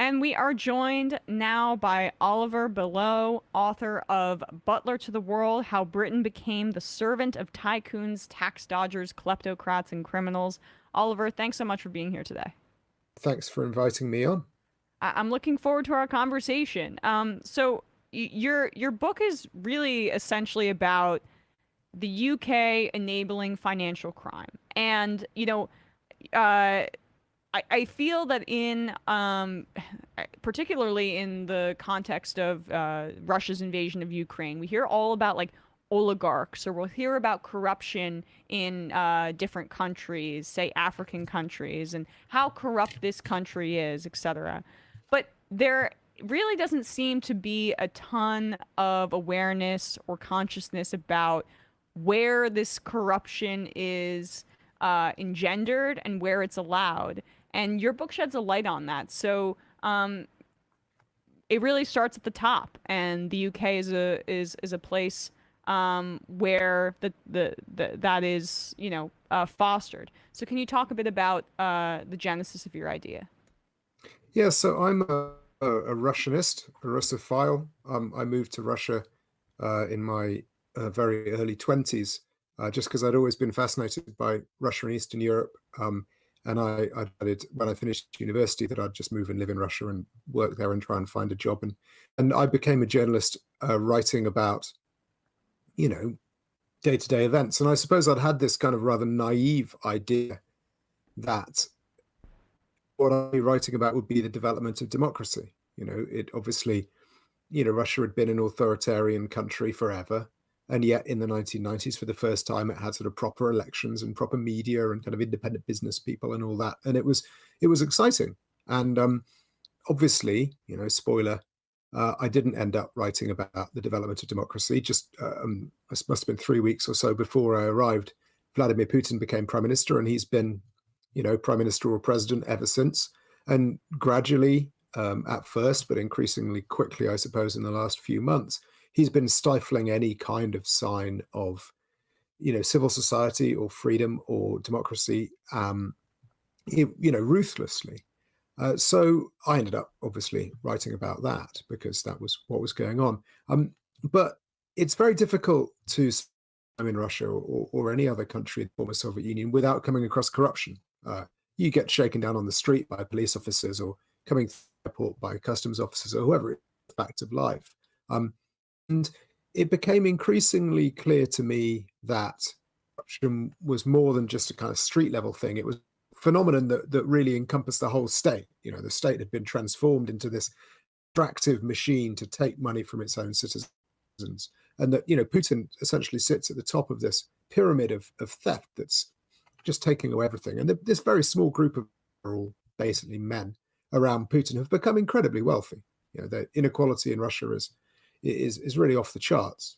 And we are joined now by Oliver Bullough, author of Butler to the World: How Britain Became the Servant of Tycoons, Tax Dodgers, Kleptocrats, and Criminals. Oliver, thanks so much for being here today. Thanks for inviting me on. I'm looking forward to our conversation. Your book is really essentially about the UK enabling financial crime, and uh, I feel that particularly in the context of Russia's invasion of Ukraine, we hear all about like oligarchs, or we'll hear about corruption in different countries, say African countries, and how corrupt this country is, etc. But there really doesn't seem to be a ton of awareness or consciousness about where this corruption is engendered and where it's allowed. And your book sheds a light on that. It really starts at the top, and the UK is a place where that is fostered. So can you talk a bit about the genesis of your idea? Yeah, so I'm a Russianist, a Russophile. I moved to Russia in my very early 20s, just because I'd always been fascinated by Russia and Eastern Europe. And I decided when I finished university that I'd just move and live in Russia and work there and try and find a job. And I became a journalist writing about, you know, day-to-day events. And I suppose I'd had this kind of rather naive idea that what I'd be writing about would be the development of democracy. It obviously, Russia had been an authoritarian country forever. And yet in the 1990s, for the first time, it had sort of proper elections and proper media and kind of independent business people and all that. And it was exciting. And obviously, spoiler, I didn't end up writing about the development of democracy. Just it must have been 3 weeks or so before I arrived, Vladimir Putin became prime minister, and he's been, prime minister or president ever since. And gradually, at first, but increasingly quickly, I suppose, in the last few months, he's been stifling any kind of sign of, civil society or freedom or democracy, ruthlessly. So I ended up obviously writing about that because that was what was going on. But it's very difficult to in Russia or any other country in the former Soviet Union without coming across corruption. You get shaken down on the street by police officers or coming to the airport by customs officers or whoever. It's a fact of life. And it became increasingly clear to me that corruption was more than just a kind of street level thing. It was a phenomenon that really encompassed the whole state. The state had been transformed into this extractive machine to take money from its own citizens. And that, Putin essentially sits at the top of this pyramid of theft that's just taking away everything. And this very small group of all basically men around Putin have become incredibly wealthy. The inequality in Russia is really off the charts.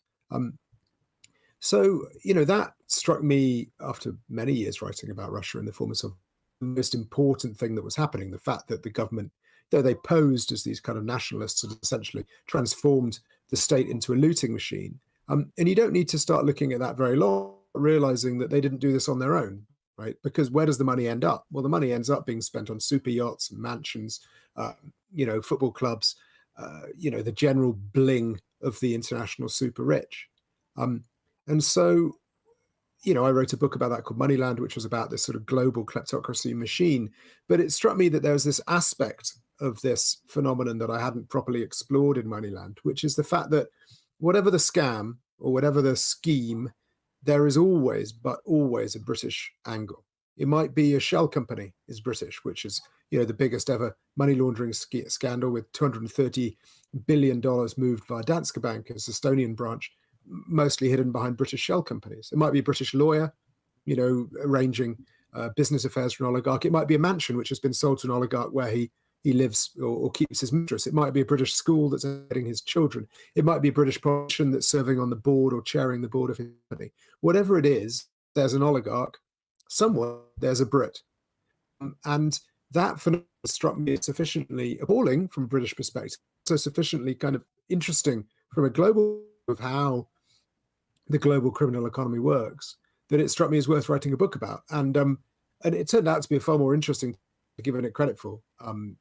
So that struck me after many years writing about Russia in the former Soviet, the most important thing that was happening, the fact that the government, though they posed as these kind of nationalists, had essentially transformed the state into a looting machine. And you don't need to start looking at that very long, realizing that they didn't do this on their own, right? Because where does the money end up? Well, the money ends up being spent on super yachts and mansions, football clubs, the general bling of the international super rich. And so, I wrote a book about that called Moneyland, which was about this sort of global kleptocracy machine. But it struck me that there was this aspect of this phenomenon that I hadn't properly explored in Moneyland, which is the fact that whatever the scam or whatever the scheme, there is always a British angle. It might be a shell company is British, which is, the biggest ever money laundering scandal with $230 billion moved via Danske Bank, its Estonian branch, mostly hidden behind British shell companies. It might be a British lawyer, arranging business affairs for an oligarch. It might be a mansion which has been sold to an oligarch where he lives or keeps his mistress. It might be a British school that's educating his children. It might be a British politician that's serving on the board or chairing the board of his company. Whatever it is, there's an oligarch. Somewhere there's a Brit. And that phenomenon struck me as sufficiently appalling from a British perspective, so sufficiently kind of interesting from a global of how the global criminal economy works, that it struck me as worth writing a book about. And it turned out to be a far more interesting given it credit for.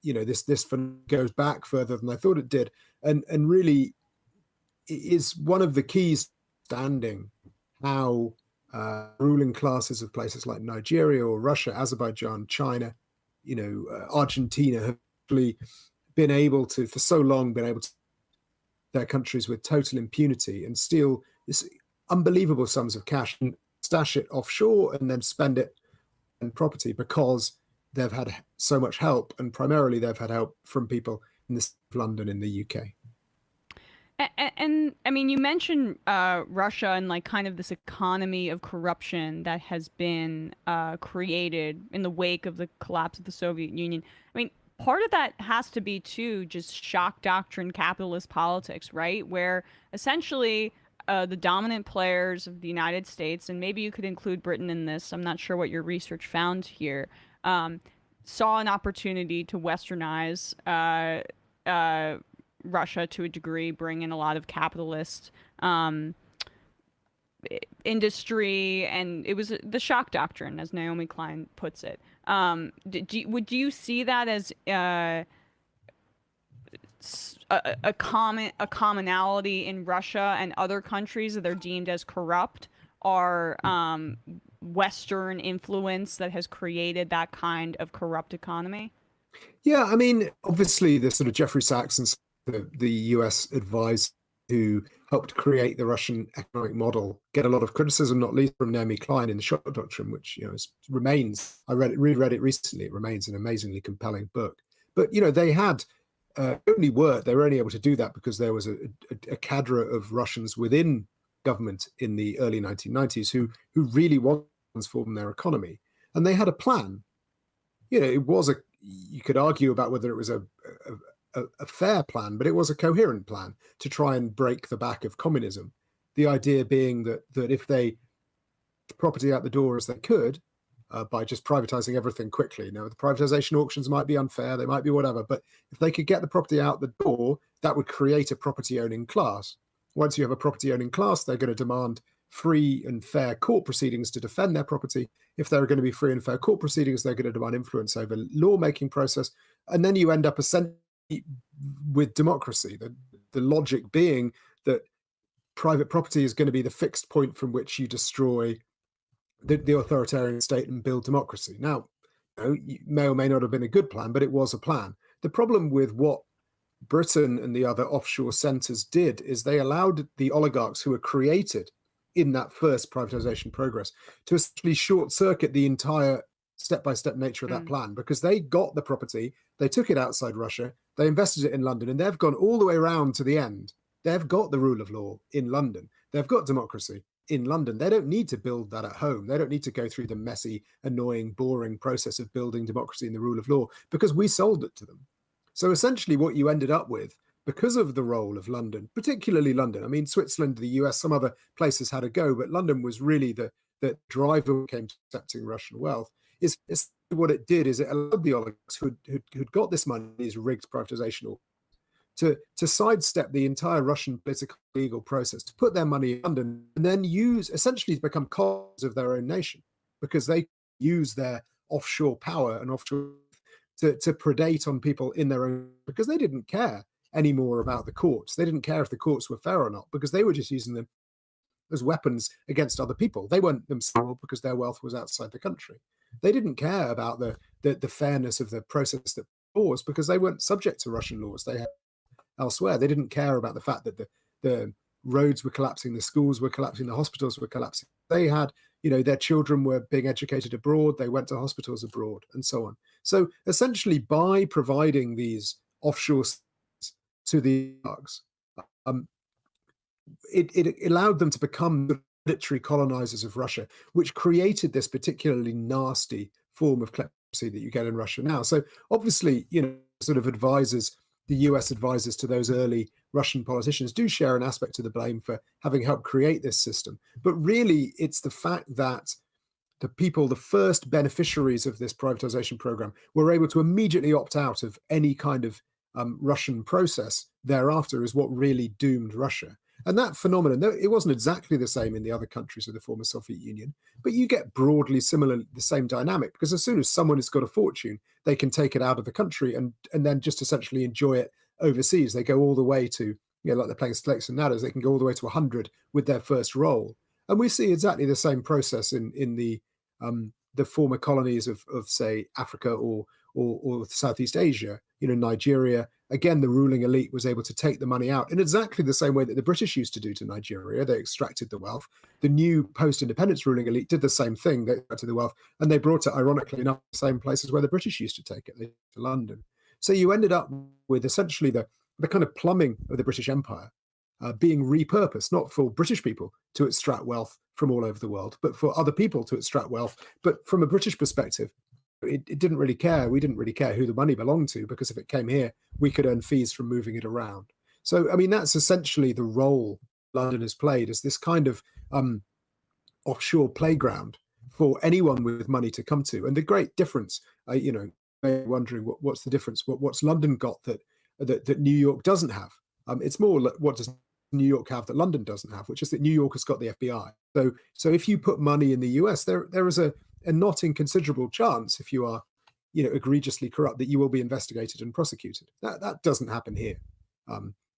This goes back further than I thought it did, and really is one of the keys standing how ruling classes of places like Nigeria or Russia, Azerbaijan, China, Argentina have actually been able to, for so long, their countries with total impunity and steal this unbelievable sums of cash and stash it offshore and then spend it in property because they've had so much help, and primarily they've had help from people in the city of London in the UK. And I mean, you mentioned Russia and like kind of this economy of corruption that has been created in the wake of the collapse of the Soviet Union. I mean, part of that has to be too just shock doctrine capitalist politics, right? Where essentially the dominant players of the United States, and maybe you could include Britain in this, I'm not sure what your research found here, saw an opportunity to westernize Russia to a degree, bring in a lot of capitalist industry, and it was the shock doctrine, as Naomi Klein puts it. Would you see that as a commonality in Russia and other countries that are deemed as corrupt are Western influence that has created that kind of corrupt economy? Yeah, I mean, obviously, the sort of Jeffrey Sachs and the US advisor who helped create the Russian economic model get a lot of criticism, not least from Naomi Klein in the Shock Doctrine, which remains. I reread it recently. It remains an amazingly compelling book. But they had they were only able to do that because there was a cadre of Russians within government in the early 1990s who really wanted to transform their economy, and they had a plan. It was you could argue about whether it was a fair plan, but it was a coherent plan to try and break the back of communism. The idea being that if they property out the door as they could by just privatizing everything quickly. Now, the privatization auctions might be unfair, they might be whatever, but if they could get the property out the door, that would create a property owning class. Once you have a property owning class, they're going to demand free and fair court proceedings to defend their property. If there are going to be free and fair court proceedings, they're going to demand influence over lawmaking process. And then you end up essentially with democracy, the logic being that private property is going to be the fixed point from which you destroy the authoritarian state and build democracy. Now, it may or may not have been a good plan, but it was a plan. The problem with what Britain and the other offshore centers did is they allowed the oligarchs who were created in that first privatization progress to essentially short circuit the entire step-by-step nature of that plan, because they got the property, they took it outside Russia, they invested it in London, and they've gone all the way around to the end. They've got the rule of law in London. They've got democracy in London. They don't need to build that at home. They don't need to go through the messy, annoying, boring process of building democracy and the rule of law, because we sold it to them. So essentially what you ended up with, because of the role of London, particularly London, I mean, Switzerland, the US, some other places had a go, but London was really the driver when it came to accepting Russian wealth, is what it did is it allowed the oligarchs who'd got this money, these rigged privatization, to sidestep the entire Russian political legal process, to put their money in London and then essentially to become colonies of their own nation, because they use their offshore power and offshore to predate on people in their own, because they didn't care anymore about the courts. They didn't care if the courts were fair or not, because they were just using them as weapons against other people. They weren't themselves, because their wealth was outside the country. They didn't care about the fairness of the process that laws, because they weren't subject to Russian laws. They had elsewhere. They didn't care about the fact that the roads were collapsing, the schools were collapsing, the hospitals were collapsing. They had, their children were being educated abroad. They went to hospitals abroad and so on. So essentially, by providing these offshore to the oligarchs, it allowed them to become the predatory colonizers of Russia, which created this particularly nasty form of kleptocracy that you get in Russia now. So obviously, sort of advisors, the US advisors to those early Russian politicians do share an aspect of the blame for having helped create this system. But really, it's the fact that the first beneficiaries of this privatization program were able to immediately opt out of any kind of Russian process thereafter is what really doomed Russia. And that phenomenon, though it wasn't exactly the same in the other countries of the former Soviet Union, but you get broadly similar, the same dynamic, because as soon as someone has got a fortune, they can take it out of the country and then just essentially enjoy it overseas. They go all the way to, like they're playing snakes and ladders, they can go all the way to 100 with their first roll. And we see exactly the same process in the former colonies of say Africa or Southeast Asia, Nigeria. Again, the ruling elite was able to take the money out in exactly the same way that the British used to do to Nigeria. They extracted the wealth. The new post-independence ruling elite did the same thing. They extracted the wealth, and they brought it, ironically enough, the same places where the British used to take it, to London. So you ended up with essentially the kind of plumbing of the British Empire being repurposed, not for British people to extract wealth from all over the world, but for other people to extract wealth. But from a British perspective, it didn't really care. We didn't really care who the money belonged to, because if it came here, we could earn fees from moving it around. So, I mean, that's essentially the role London has played as this kind of offshore playground for anyone with money to come to. And the great difference, wondering what's the difference? What's London got that New York doesn't have? It's more like, what does New York have that London doesn't have, which is that New York has got the FBI. So if you put money in the US, there is a not inconsiderable chance, if you are, egregiously corrupt, that you will be investigated and prosecuted. That doesn't happen here.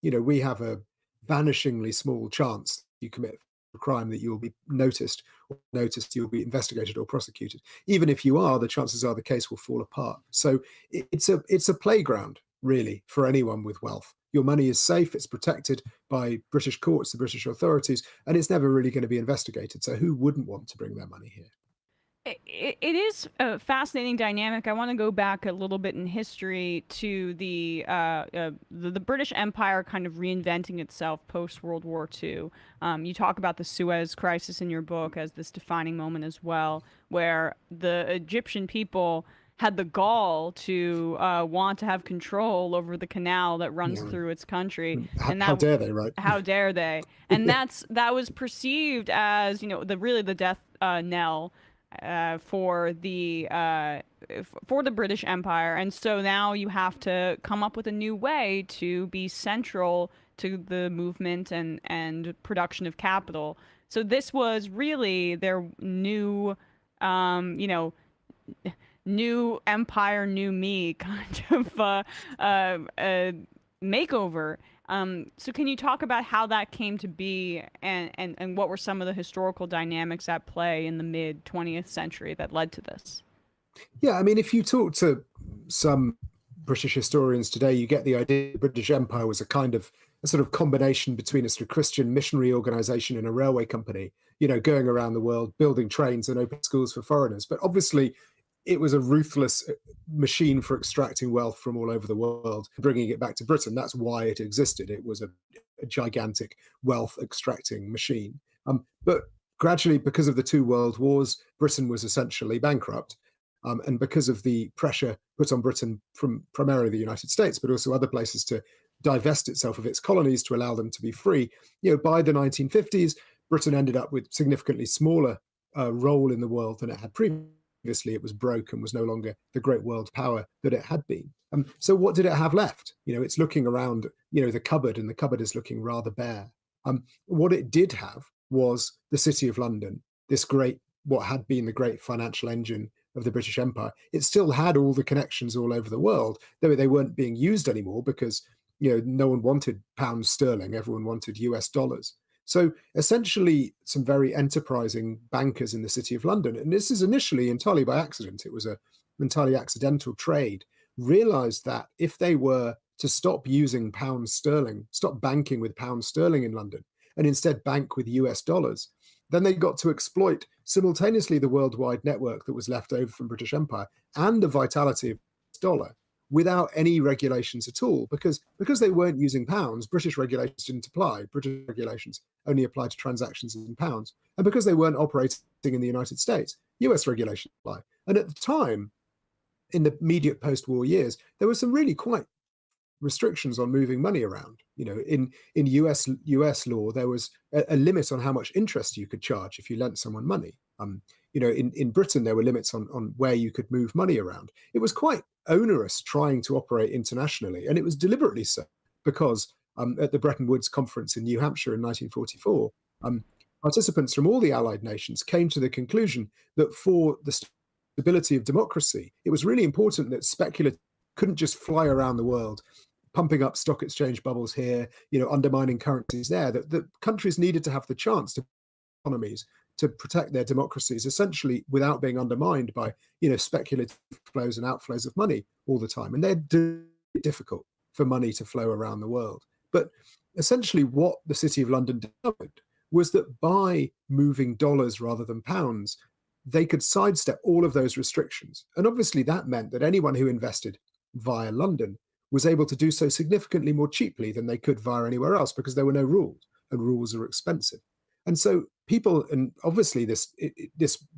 We have a vanishingly small chance you commit a crime that you will be noticed, you'll be investigated or prosecuted. Even if you are, the chances are the case will fall apart. So it's a playground, really, for anyone with wealth. Your money is safe, it's protected by British courts, the British authorities, and it's never really going to be investigated. So who wouldn't want to bring their money here? It is a fascinating dynamic. I want to go back a little bit in history to the British Empire kind of reinventing itself post World War II. You talk about the Suez Crisis in your book as this defining moment as well, where the Egyptian people had the gall to want to have control over the canal that runs through its country, and how dare they, right? How dare they? And that was perceived as the death knell for the British Empire. And so now you have to come up with a new way to be central to the movement and production of capital. So this was really their new, new empire, new me kind of makeover. So can you talk about how that came to be, and what were some of the historical dynamics at play in the mid 20th century that led to this? Yeah, I mean, if you talk to some British historians today, you get the idea the British Empire was a sort of combination between a sort of Christian missionary organization and a railway company, going around the world, building trains and opening schools for foreigners. But obviously, it was a ruthless machine for extracting wealth from all over the world, bringing it back to Britain. That's why it existed. It was a gigantic wealth extracting machine. But gradually, because of the two world wars, Britain was essentially bankrupt. And because of the pressure put on Britain from primarily the United States, but also other places to divest itself of its colonies to allow them to be free, by the 1950s, Britain ended up with significantly smaller role in the world than it had previously. Obviously, it was broke and was no longer the great world power that it had been. So what did it have left? It's looking around, the cupboard, and the cupboard is looking rather bare. What it did have was the City of London, what had been the great financial engine of the British Empire. It still had all the connections all over the world, though they weren't being used anymore because, no one wanted pounds sterling, everyone wanted US dollars. So essentially, some very enterprising bankers in the City of London, and this is initially entirely by accident, it was an entirely accidental trade, realized that if they were to stop using pounds sterling, stop banking with pounds sterling in London, and instead bank with US dollars, then they got to exploit simultaneously the worldwide network that was left over from British Empire and the vitality of the dollar, without any regulations at all, because they weren't using pounds, British regulations didn't apply. British regulations only applied to transactions in pounds. And because they weren't operating in the United States, US regulations apply. And at the time, in the immediate post-war years, there were some really quite restrictions on moving money around. In US law, there was a limit on how much interest you could charge if you lent someone money. In Britain, there were limits on where you could move money around. It was quite onerous trying to operate internationally, and it was deliberately so, because at the Bretton Woods Conference in New Hampshire in 1944, participants from all the Allied nations came to the conclusion that for the stability of democracy, it was really important that speculators couldn't just fly around the world, pumping up stock exchange bubbles here, undermining currencies there, that countries needed to have the chance to economies to protect their democracies, essentially without being undermined by, speculative flows and outflows of money all the time. And they're difficult for money to flow around the world. But essentially what the City of London discovered was that by moving dollars rather than pounds, they could sidestep all of those restrictions. And obviously that meant that anyone who invested via London was able to do so significantly more cheaply than they could via anywhere else, because there were no rules, and rules are expensive. And so people, and obviously this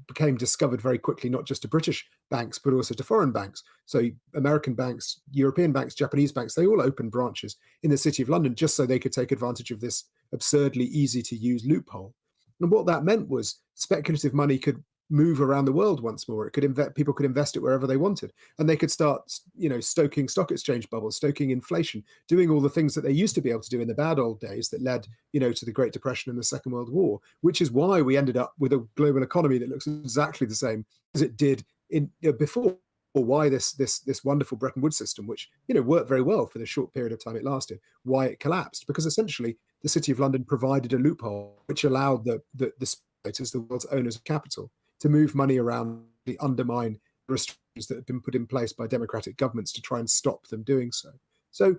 became discovered very quickly, not just to British banks, but also to foreign banks. So American banks, European banks, Japanese banks, they all opened branches in the City of London just so they could take advantage of this absurdly easy to use loophole. And what that meant was speculative money could move around the world once more. People could invest it wherever they wanted, and they could start, stoking stock exchange bubbles, stoking inflation, doing all the things that they used to be able to do in the bad old days that led, to the Great Depression and the Second World War, which is why we ended up with a global economy that looks exactly the same as it did before. Or why this wonderful Bretton Woods system, which worked very well for the short period of time it lasted, why it collapsed, because essentially the City of London provided a loophole which allowed the speculators, the world's owners of capital, to move money around, the undermine restrictions that have been put in place by democratic governments to try and stop them doing so. So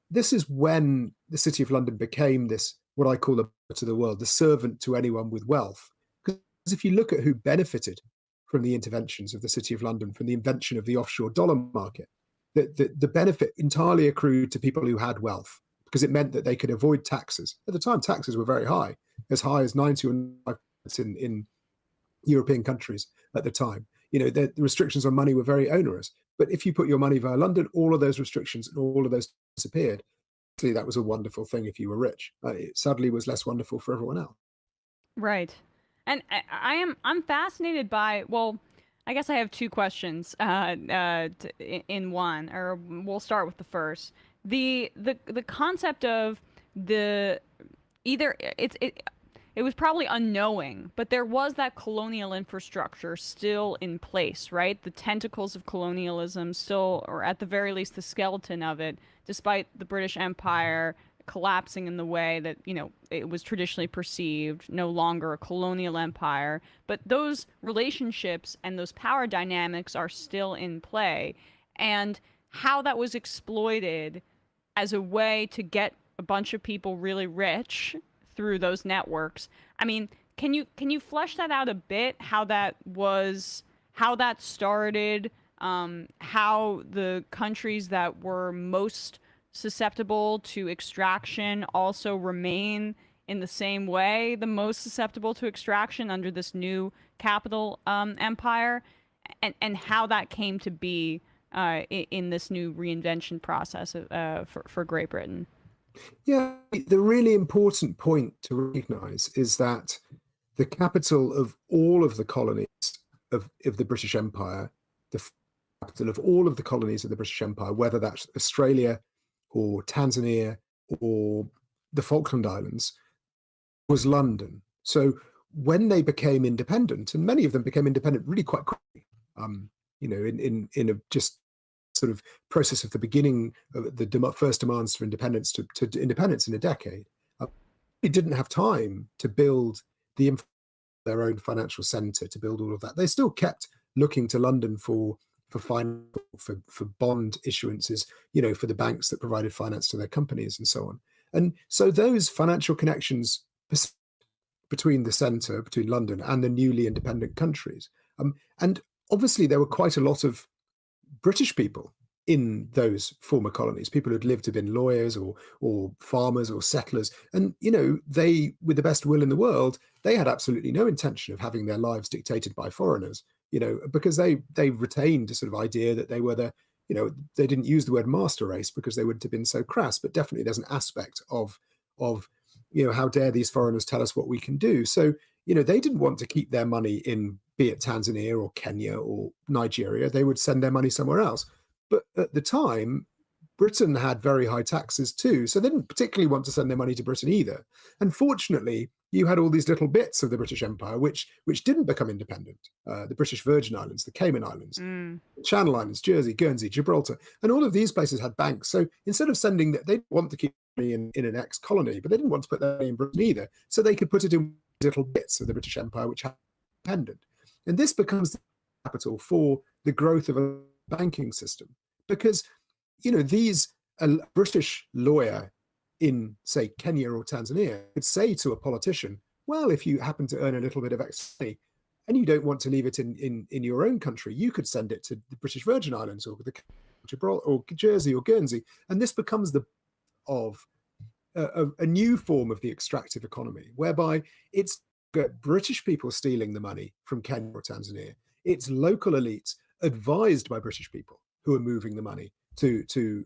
this is when the City of London became this, what I call to the world, the servant to anyone with wealth. Because if you look at who benefited from the interventions of the City of London, from the invention of the offshore dollar market, the benefit entirely accrued to people who had wealth, because it meant that they could avoid taxes. At the time, taxes were very high as 90 or 95% in European countries at the time. The restrictions on money were very onerous. But if you put your money via London, all of those restrictions and all of those disappeared. Actually, that was a wonderful thing if you were rich. It sadly was less wonderful for everyone else. Right. And I'm fascinated by, well, I guess I have two questions in one, or we'll start with the first. The concept of the either it was probably unknowing, but there was that colonial infrastructure still in place, right? The tentacles of colonialism still, or at the very least, the skeleton of it, despite the British Empire collapsing in the way that, it was traditionally perceived, no longer a colonial empire. But those relationships and those power dynamics are still in play. And how that was exploited as a way to get a bunch of people really rich through those networks. I mean, can you flesh that out a bit? How that started, how the countries that were most susceptible to extraction also remain in the same way the most susceptible to extraction under this new capital empire, and how that came to be in this new reinvention process for Great Britain. Yeah, the really important point to recognize is that the capital of all of the colonies of the British Empire, the capital of all of the colonies of the British Empire, whether that's Australia or Tanzania or the Falkland Islands, was London. So when they became independent, and many of them became independent really quite quickly, in a just sort of process of the beginning of the first demands for independence to independence in a decade, they didn't have time to build their own financial center, to build all of that. They still kept looking to London for bond issuances, for the banks that provided finance to their companies and so on. And so those financial connections between the center, between London and the newly independent countries. And obviously there were quite a lot of British people in those former colonies, people who'd lived to been lawyers or farmers or settlers. And, they, with the best will in the world, they had absolutely no intention of having their lives dictated by foreigners, because they retained a sort of idea that they were they didn't use the word master race because they would have been so crass, but definitely there's an aspect of, how dare these foreigners tell us what we can do? So, they didn't want to keep their money in, be it Tanzania or Kenya or Nigeria. They would send their money somewhere else. But at the time, Britain had very high taxes too, so they didn't particularly want to send their money to Britain either. And fortunately, you had all these little bits of the British Empire which didn't become independent. The British Virgin Islands, the Cayman Islands, Mm. Channel Islands, Jersey, Guernsey, Gibraltar, and all of these places had banks. So instead of sending that, they want to keep money in an ex-colony, but they didn't want to put that money in Britain either. So they could put it in little bits of the British Empire which had independent. And this becomes the capital for the growth of a banking system. Because, a British lawyer in, say, Kenya or Tanzania could say to a politician, well, if you happen to earn a little bit of extra money and you don't want to leave it in your own country, you could send it to the British Virgin Islands or the Gibraltar or Jersey or Guernsey. And this becomes a new form of the extractive economy, whereby it's British people stealing the money from Kenya or Tanzania. It's local elites advised by British people who are moving the money to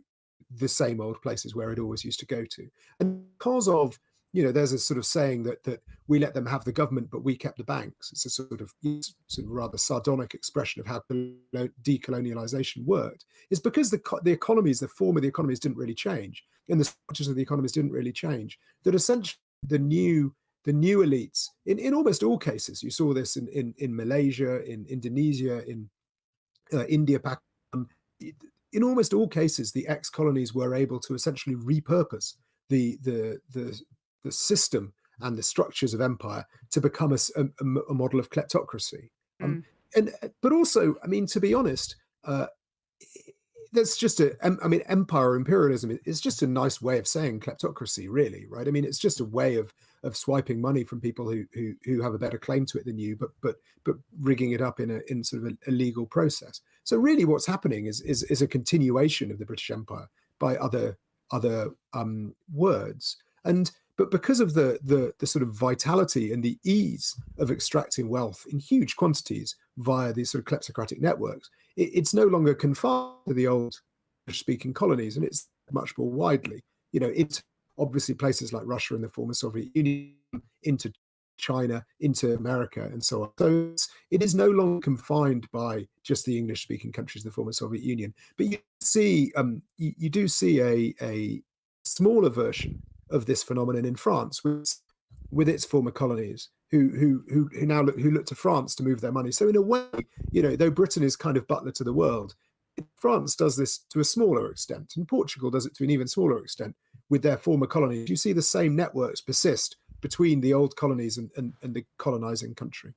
the same old places where it always used to go to. And because of, there's a sort of saying that we let them have the government, but we kept the banks. It's a sort of rather sardonic expression of how decolonialization worked. It's because the economies, the form of the economies didn't really change, and the structures of the economies didn't really change, that essentially the new elites, in almost all cases, you saw this in Malaysia, in Indonesia, in India, Pakistan, in almost all cases, the ex-colonies were able to essentially repurpose the system and the structures of empire to become a model of kleptocracy. But also, I mean, to be honest, that's just empire imperialism is just a nice way of saying kleptocracy, really, right? I mean, it's just a way of swiping money from people who have a better claim to it than you, but rigging it up in sort of a legal process. So really, what's happening is a continuation of the British Empire by other words, but because of the sort of vitality and the ease of extracting wealth in huge quantities via these sort of kleptocratic networks, it's no longer confined to the old British-speaking colonies, and it's much more widely. It's obviously places like Russia and the former Soviet Union, into China, into America, and so on. So it is no longer confined by just the English-speaking countries of the former Soviet Union. But you see, you do see a smaller version of this phenomenon in France with its former colonies, who look to France to move their money. So in a way, though Britain is kind of Butler to the world, France does this to a smaller extent, and Portugal does it to an even smaller extent with their former colonies. You see the same networks persist between the old colonies and the colonizing country.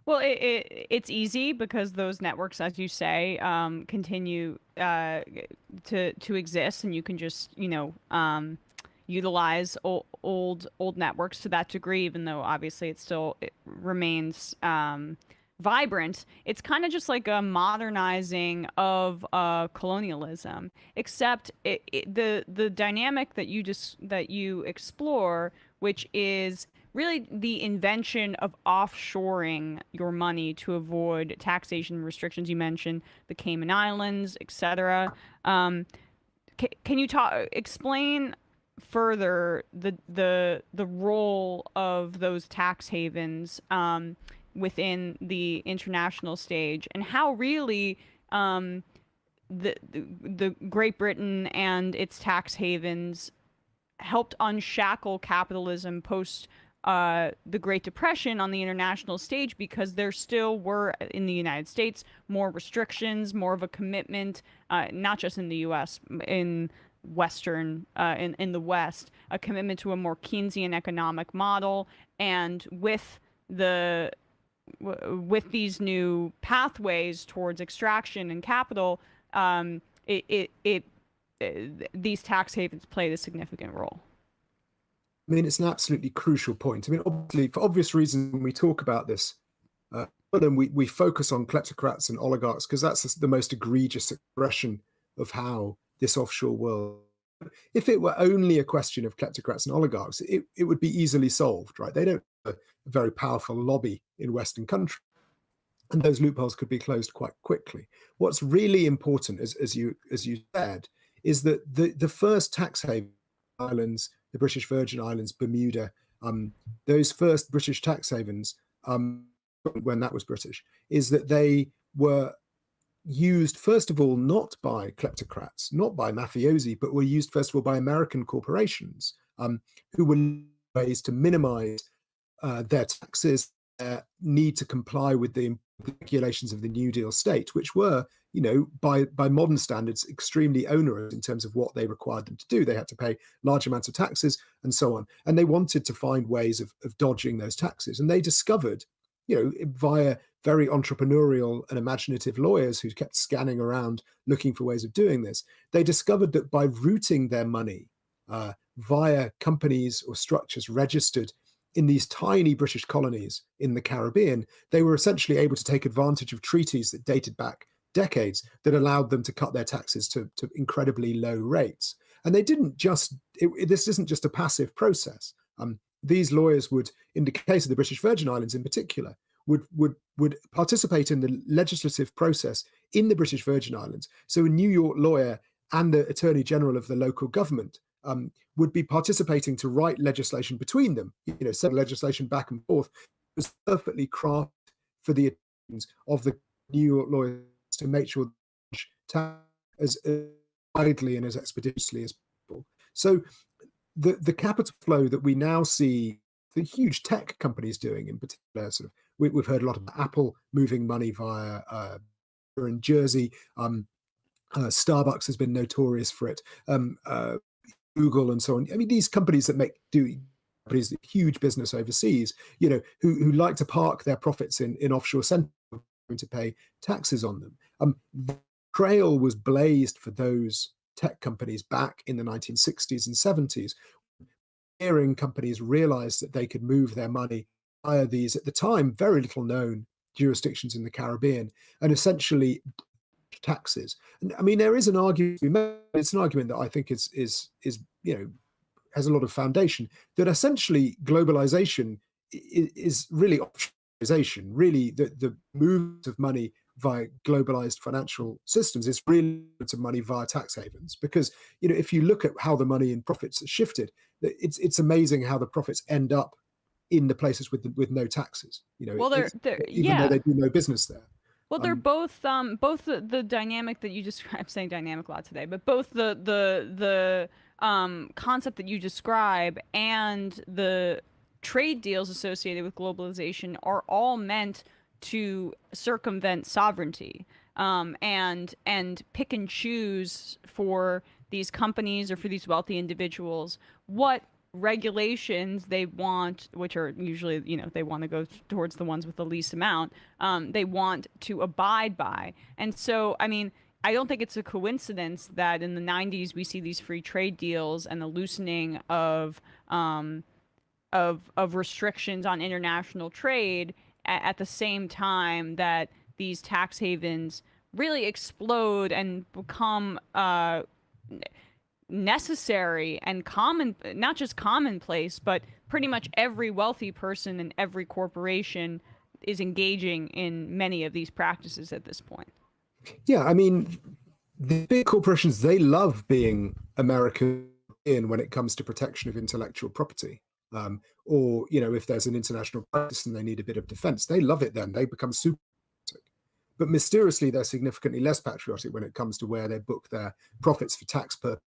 Well, it's easy because those networks, as you say, continue to exist, and you can just utilize old networks to that degree, even though obviously it remains vibrant. It's kind of just like a modernizing of colonialism, except the dynamic that you explore, which is really the invention of offshoring your money to avoid taxation restrictions. You mentioned the Cayman Islands, etc. Can you explain further the role of those tax havens within the international stage, and how really the Great Britain and its tax havens helped unshackle capitalism post the Great Depression on the international stage, because there still were, in the United States, more restrictions, more of a commitment, not just in the U.S., in Western, in the West, a commitment to a more Keynesian economic model. And with these new pathways towards extraction and capital, these tax havens played a significant role. I mean, it's an absolutely crucial point. I mean, obviously, for obvious reasons, when we talk about this, then we focus on kleptocrats and oligarchs because that's the most egregious expression of how this offshore world. If it were only a question of kleptocrats and oligarchs, it would be easily solved, right? They don't have a very powerful lobby in Western countries, and those loopholes could be closed quite quickly. What's really important, as you said, is that the first tax haven islands, the British Virgin Islands, Bermuda, those first British tax havens, when that was British, is that they were used, first of all, not by kleptocrats, not by mafiosi, but were used, first of all, by American corporations who were ways to minimize their taxes, need to comply with the regulations of the New Deal state, which were, by modern standards, extremely onerous in terms of what they required them to do. They had to pay large amounts of taxes and so on. And they wanted to find ways of dodging those taxes. And they discovered, via very entrepreneurial and imaginative lawyers who kept scanning around looking for ways of doing this, they discovered that by routing their money via companies or structures registered in these tiny British colonies in the Caribbean, they were essentially able to take advantage of treaties that dated back decades that allowed them to cut their taxes to incredibly low rates. And they didn't just, this isn't just a passive process. These lawyers would, in the case of the British Virgin Islands in particular, would participate in the legislative process in the British Virgin Islands. So a New York lawyer and the Attorney General of the local government would be participating to write legislation between them, send legislation back and forth. It was perfectly crafted for the attorneys of the New York lawyers to make sure as widely and as expeditiously as possible. So the capital flow that we now see the huge tech companies doing, in particular, we've heard a lot about Apple moving money via in Jersey. Starbucks has been notorious for it. Google and so on. I mean, these companies that companies huge business overseas, who like to park their profits in offshore centers to pay taxes on them. The trail was blazed for those tech companies back in the 1960s and 70s. Clearing companies realized that they could move their money via these, at the time, very little known jurisdictions in the Caribbean, and essentially taxes. And I mean, there is an argument to be made. It's an argument that I think is has a lot of foundation, that essentially globalization is really offshoreization. Really, the movement of money via globalized financial systems is really to money via tax havens. Because if you look at how the money and profits are shifted, it's amazing how the profits end up in the places with no taxes. Well, they're even though they do no business there. Well, they're both the dynamic that you described. I'm saying dynamic a lot today, but both the concept that you describe and the trade deals associated with globalization are all meant to circumvent sovereignty, and pick and choose for these companies or for these wealthy individuals what regulations they want, which are usually, they want to go towards the ones with the least amount, they want to abide by. And so, I mean, I don't think it's a coincidence that in the 90s we see these free trade deals and the loosening of restrictions on international trade at the same time that these tax havens really explode and become necessary and common, not just commonplace, but pretty much every wealthy person and every corporation is engaging in many of these practices at this point. Yeah, I mean, the big corporations, they love being American when it comes to protection of intellectual property. Or, if there's an international crisis and they need a bit of defense, they love it then. They become super patriotic. But mysteriously, they're significantly less patriotic when it comes to where they book their profits for tax purposes,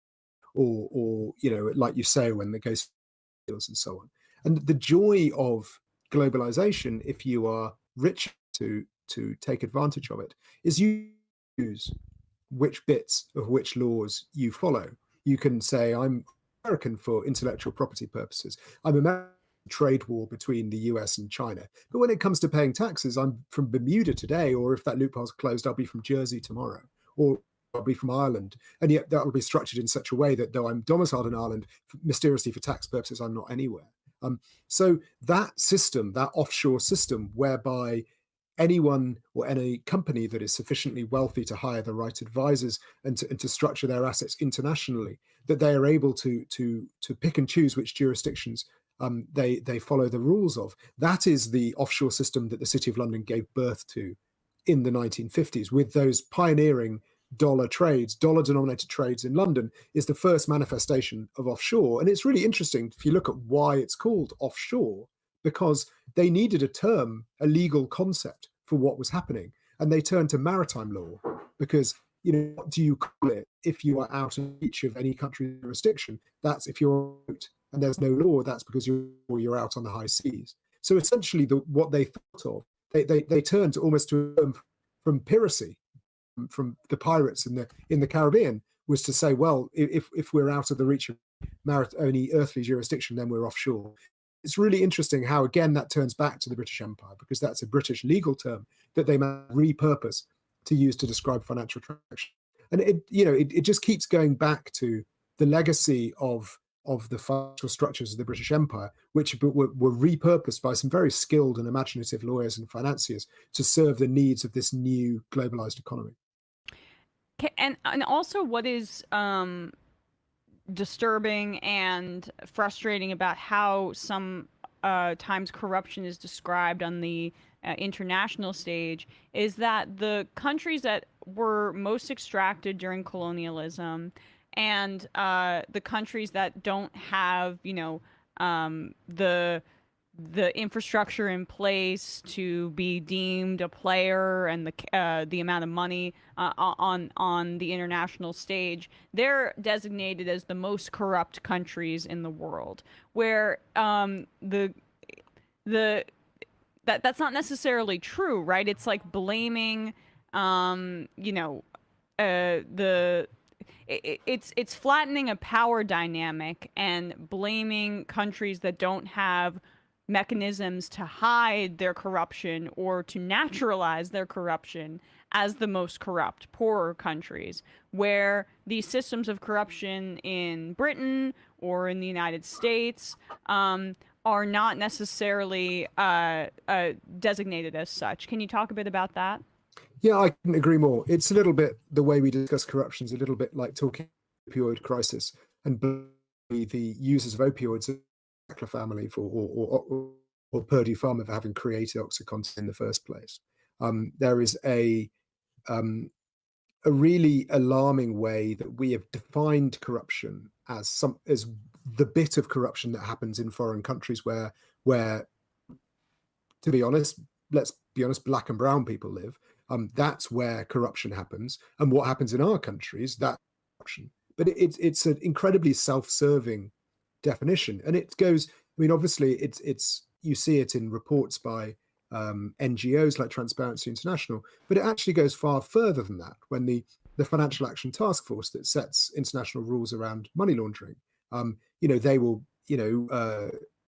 or like you say, when they go deals and so on. And the joy of globalization, if you are rich to take advantage of it, is you choose which bits of which laws you follow. You can say, I'm American for intellectual property purposes. I'm American trade war between the US and China. But when it comes to paying taxes, I'm from Bermuda today, or if that loophole's closed, I'll be from Jersey tomorrow, or I'll be from Ireland. And yet that will be structured in such a way that though I'm domiciled in Ireland, mysteriously for tax purposes, I'm not anywhere. So that system, that offshore system, whereby anyone or any company that is sufficiently wealthy to hire the right advisors and to structure their assets internationally, that they are able to pick and choose which jurisdictions they follow the rules of. That is the offshore system that the City of London gave birth to in the 1950s, with those pioneering dollar-denominated trades in London, is the first manifestation of offshore. And it's really interesting if you look at why it's called offshore, because they needed a term, a legal concept for what was happening. And they turned to maritime law because what do you call it if you are out of reach of any country's jurisdiction? That's if you're out and there's no law. That's because you're out on the high seas. So essentially, what they thought of, they turned almost to a term from piracy, from the pirates in the Caribbean, was to say, well, if we're out of the reach of any earthly jurisdiction, then we're offshore. It's really interesting how, again, that turns back to the British Empire, because that's a British legal term that they repurpose to use to describe financial transactions. And it just keeps going back to the legacy of the financial structures of the British Empire, which were repurposed by some very skilled and imaginative lawyers and financiers to serve the needs of this new globalized economy. And also, what is disturbing and frustrating about how some times corruption is described on the international stage is that the countries that were most extracted during colonialism and the countries that don't have, the infrastructure in place to be deemed a player and the amount of money on the international stage, they're designated as the most corrupt countries in the world, where that's not necessarily true, right? It's like blaming it's flattening a power dynamic and blaming countries that don't have mechanisms to hide their corruption or to naturalize their corruption as the most corrupt, poorer countries, where these systems of corruption in Britain or in the United States are not necessarily designated as such. Can you talk a bit about that? Yeah, I couldn't agree more. It's a little bit, the way we discuss corruption is a little bit like talking opioid crisis and the users of opioids, the family or Purdue Pharma for having created OxyContin in the first place. There is a really alarming way that we have defined corruption as the bit of corruption that happens in foreign countries where, to be honest, let's be honest, black and brown people live. That's where corruption happens, and what happens in our countries, that's corruption. But it's an incredibly self-serving definition, and it goes. I mean, obviously, it's you see it in reports by NGOs like Transparency International, but it actually goes far further than that. When the Financial Action Task Force that sets international rules around money laundering, they will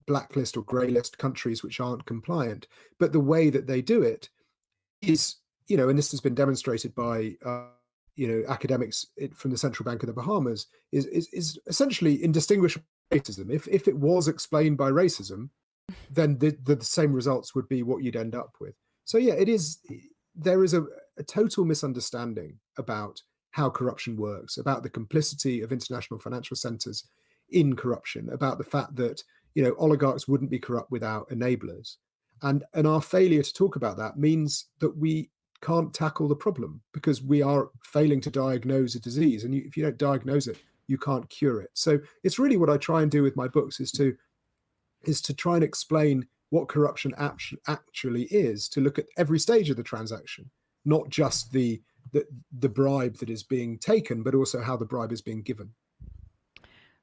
blacklist or greylist countries which aren't compliant. But the way that they do it is, and this has been demonstrated by academics from the Central Bank of the Bahamas, is essentially indistinguishable from racism. If it was explained by racism, then the same results would be what you'd end up with. So yeah, there is a total misunderstanding about how corruption works, about the complicity of international financial centers in corruption, about the fact that oligarchs wouldn't be corrupt without enablers. And our failure to talk about that means that we can't tackle the problem, because we are failing to diagnose a disease. And if you don't diagnose it, you can't cure it. So it's really what I try and do with my books is to try and explain what corruption actually is, to look at every stage of the transaction, not just the bribe that is being taken, but also how the bribe is being given.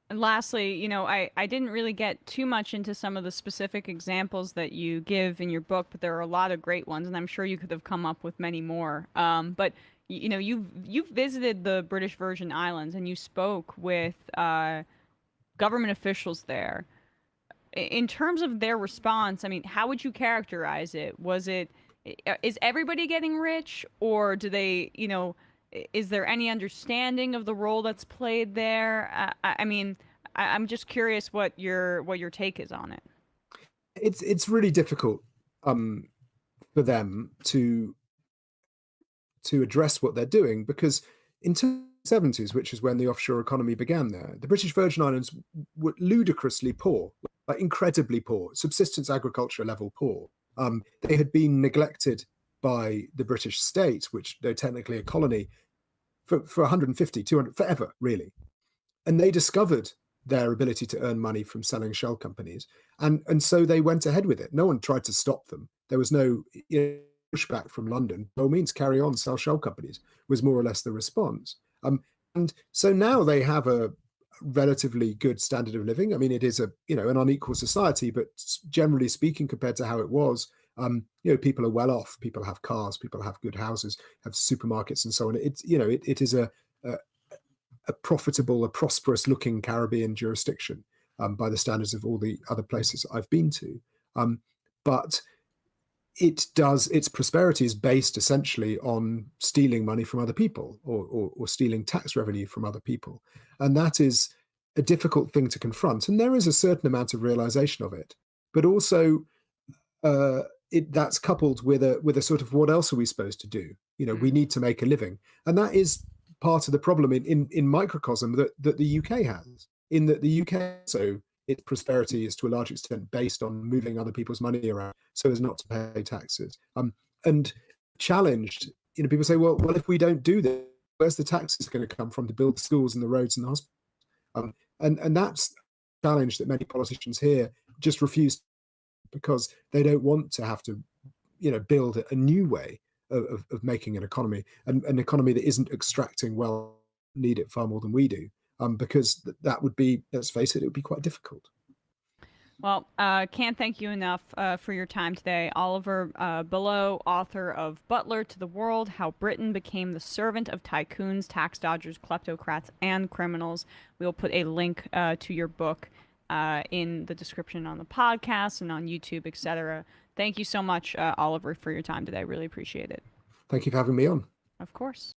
And lastly, I didn't really get too much into some of the specific examples that you give in your book, but there are a lot of great ones, and I'm sure you could have come up with many more. But you've visited the British Virgin Islands and you spoke with government officials there. In terms of their response, I mean, how would you characterize it? Is everybody getting rich, or do they, is there any understanding of the role that's played there? I'm just curious what your take is on it. It's really difficult for them to address what they're doing, because in the 70s, which is when the offshore economy began there, the British Virgin Islands were ludicrously poor, like incredibly poor, subsistence agriculture level poor. They had been neglected by the British state, which they're technically a colony, for 150, 200, forever, really. And they discovered their ability to earn money from selling shell companies. And so they went ahead with it. No one tried to stop them. There was no, pushback from London, by all means, carry on, sell shell companies, was more or less the response. And so now they have a relatively good standard of living. I mean, it is an unequal society, but generally speaking, compared to how it was, people are well off. People have cars, people have good houses, have supermarkets, and so on. It is a profitable, a prosperous looking Caribbean jurisdiction by the standards of all the other places I've been to. But its prosperity is based essentially on stealing money from other people or stealing tax revenue from other people. And that is a difficult thing to confront. And there is a certain amount of realization of it, but also that's coupled with a sort of, what else are we supposed to do? We need to make a living. And that is part of the problem in microcosm that the UK has, in that the UK, so its prosperity is to a large extent based on moving other people's money around so as not to pay taxes. And challenged, people say, well, if we don't do this, where's the taxes going to come from to build the schools and the roads and the hospitals? And that's a challenge that many politicians here just refuse, because they don't want to have to, build a new way of making an economy, an economy that isn't extracting wealth, need it far more than we do. Because that would be, let's face it would be quite difficult. Well, can't thank you enough for your time today. Oliver Bullough, author of Butler to the World, How Britain Became the Servant of Tycoons, Tax Dodgers, Kleptocrats, and Criminals. We'll put a link to your book in the description on the podcast and on YouTube, etc. Thank you so much, Oliver, for your time today. Really appreciate it. Thank you for having me on. Of course.